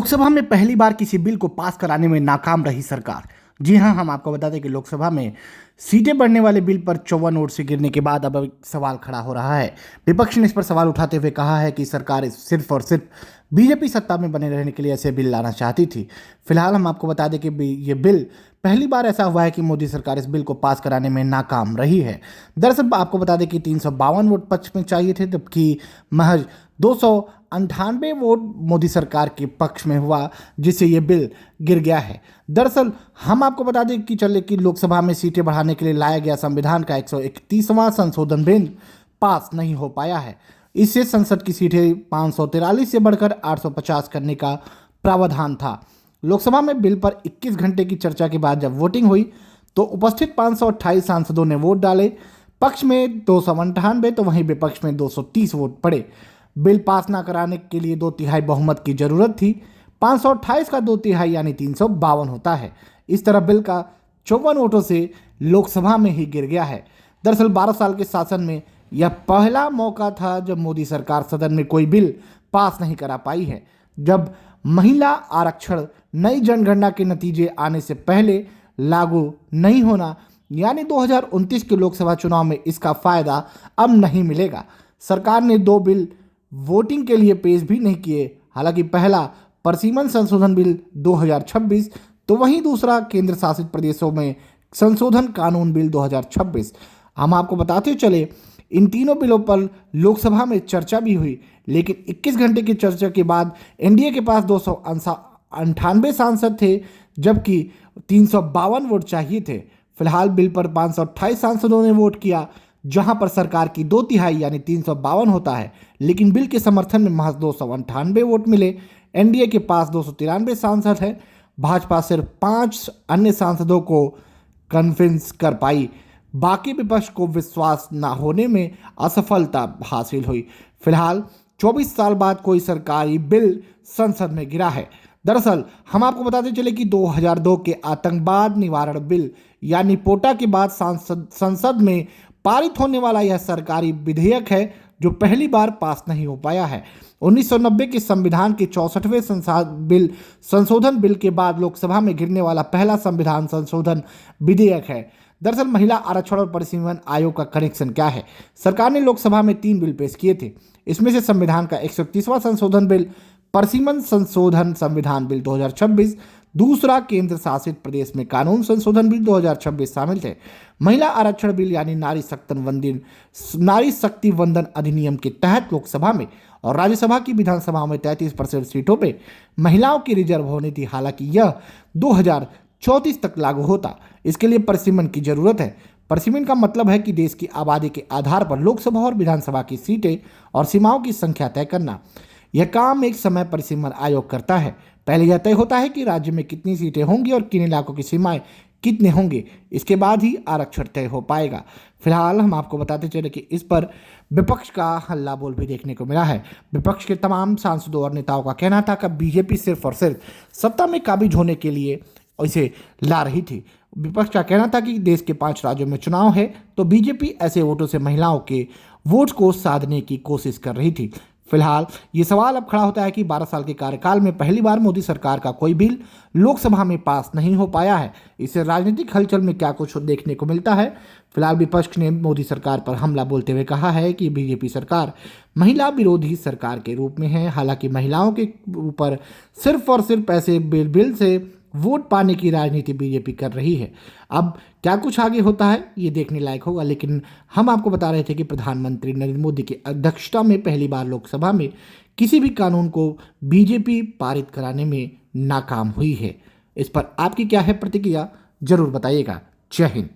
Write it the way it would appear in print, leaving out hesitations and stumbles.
लोकसभा में पहली बार किसी बिल को पास कराने में नाकाम रही सरकार। जी हां, हम आपको बता दें कि लोकसभा में सीटें बढ़ने वाले बिल पर 54 वोट से गिरने के बाद अब एक सवाल खड़ा हो रहा है। विपक्ष ने इस पर सवाल उठाते हुए कहा है कि सरकार सिर्फ और सिर्फ बीजेपी सत्ता में बने रहने के लिए ऐसे बिल लाना चाहती थी। फिलहाल हम आपको बता दें कि ये बिल पहली बार ऐसा हुआ है कि मोदी सरकार इस बिल को पास कराने में नाकाम रही है। दरअसल आपको बता दें कि 352 वोट पक्ष में चाहिए थे, जबकि महज 298 वोट मोदी सरकार के पक्ष में हुआ, जिससे ये बिल गिर गया है। दरअसल हम आपको बता दें कि लोकसभा में सीटें बढ़ाने के लिए लाया गया संविधान का 131वां संशोधन बिल पास नहीं हो पाया है। इससे संसद की सीटें 543 से बढ़कर 850 करने का प्रावधान था। लोकसभा में बिल पर 21 घंटे की चर्चा के बाद जब वोटिंग हुई तो उपस्थित 528 सांसदों ने वोट डाले। पक्ष में 298 तो वहीं विपक्ष में 230 वोट पड़े। बिल पास ना कराने के लिए 2/3 बहुमत की जरूरत थी। 528 का 2/3 यानी 352 होता है। इस तरह बिल का 54 वोटों से लोकसभा में ही गिर गया है। दरअसल 12 साल के शासन में यह पहला मौका था जब मोदी सरकार सदन में कोई बिल पास नहीं करा पाई है। जब महिला आरक्षण नई जनगणना के नतीजे आने से पहले लागू नहीं होना, यानी 2029 के लोकसभा चुनाव में इसका फायदा अब नहीं मिलेगा। सरकार ने 2 बिल वोटिंग के लिए पेश भी नहीं किए। हालांकि पहला परिसीमन संशोधन बिल 2026 तो वहीं दूसरा केंद्र शासित प्रदेशों में संशोधन कानून बिल 2026। हम आपको बताते चले, इन तीनों बिलों पर लोकसभा में चर्चा भी हुई, लेकिन 21 घंटे की चर्चा के बाद एनडीए के पास 298 सांसद थे, जबकि 352 वोट चाहिए थे। फिलहाल बिल पर 528 सांसदों ने वोट किया, जहां पर सरकार की 2/3 यानी 352 होता है, लेकिन बिल के समर्थन में महज 298 वोट मिले। एनडीए के पास 293 सांसद हैं। भाजपा सिर्फ 5 अन्य सांसदों को कन्विंस कर पाई। बाकी विपक्ष को विश्वास न होने में असफलता हासिल हुई। फिलहाल 24 साल बाद कोई सरकारी बिल संसद में गिरा है। दरअसल हम आपको बताते चले कि 2002 के आतंकवाद निवारण बिल यानी पोटा के बाद संसद में पारित होने वाला यह सरकारी विधेयक है जो पहली बार पास नहीं हो पाया है। 1990 के संविधान के 64वें संशोधन बिल के बाद लोकसभा में गिरने वाला पहला संविधान संशोधन विधेयक है। दरअसल महिला आरक्षण और परिसीमन आयोग का कनेक्शन क्या है? सरकार ने लोकसभा में 3 बिल पेश किए थे। इसमें से संविधान का 131वां संशोधन बिल, परिसीमन संशोधन संविधान बिल 2026, दूसरा केंद्र शासित प्रदेश में कानून संशोधन बिल 2026 शामिल थे। महिला आरक्षण बिल यानी नारी शक्ति वंदन अधिनियम के तहत लोकसभा में और राज्यसभा की विधानसभा में 33% सीटों पे महिलाओं की रिजर्व होनी थी। हालांकि यह 2034 तक लागू होता। इसके लिए परिसीमन की जरूरत है। परिसीमन का मतलब है कि देश की आबादी के आधार पर लोकसभा और विधानसभा की सीटें और सीमाओं की संख्या तय करना। यह काम एक समय परिसीमन आयोग करता है। पहले यह तय होता है कि राज्य में कितनी सीटें होंगी और किन इलाकों की सीमाएं कितने होंगे। इसके बाद ही आरक्षण तय हो पाएगा। फिलहाल हम आपको बताते चले कि इस पर विपक्ष का हल्ला बोल भी देखने को मिला है। विपक्ष के तमाम सांसदों और नेताओं का कहना था कि बीजेपी सिर्फ और सिर्फ सत्ता में काबिज होने के लिए इसे ला रही थी। विपक्ष का कहना था कि देश के 5 राज्यों में चुनाव है तो बीजेपी ऐसे वोटों से महिलाओं के वोट को साधने की कोशिश कर रही थी। फिलहाल ये सवाल अब खड़ा होता है कि 12 साल के कार्यकाल में पहली बार मोदी सरकार का कोई बिल लोकसभा में पास नहीं हो पाया है। इससे राजनीतिक हलचल में क्या कुछ देखने को मिलता है। फिलहाल विपक्ष ने मोदी सरकार पर हमला बोलते हुए कहा है कि बीजेपी सरकार महिला विरोधी सरकार के रूप में है। हालांकि महिलाओं के ऊपर सिर्फ और सिर्फ ऐसे बिल से वोट पाने की राजनीति बीजेपी कर रही है। अब क्या कुछ आगे होता है ये देखने लायक होगा, लेकिन हम आपको बता रहे थे कि प्रधानमंत्री नरेंद्र मोदी की अध्यक्षता में पहली बार लोकसभा में किसी भी कानून को बीजेपी पारित कराने में नाकाम हुई है। इस पर आपकी क्या है प्रतिक्रिया, जरूर बताइएगा। जय हिंद।